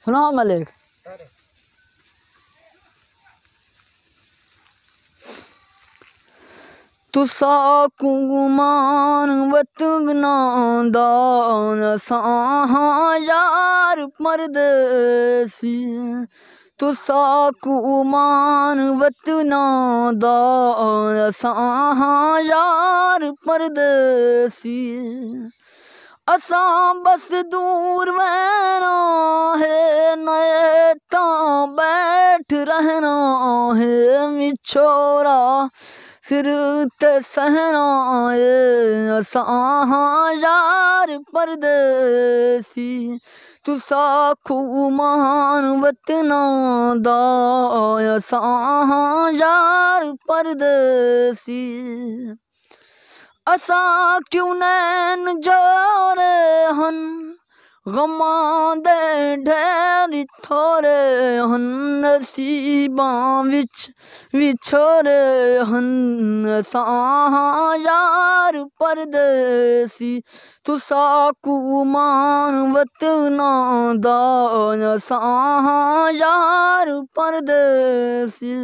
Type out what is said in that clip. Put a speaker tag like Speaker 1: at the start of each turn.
Speaker 1: सलाम अलैक। तुसा कुमान वतना दान सां यार परदेसी। तुसा कुमान वतना दान सां यार परदेसी। असां बस दूर रहना है नए तां बैठ रहना है मिछोरा सिर ते सहना है असां यार परदेसी। तुसा कुमान वतना दा असां यार परदेसी। असां क्यों नैन जोरे हन गमां दे ढेर थोरे हन नसीबां विच विछोरे हन असां यार परदेसी। तुसा कुमान वतना दा असां यार परदेसी।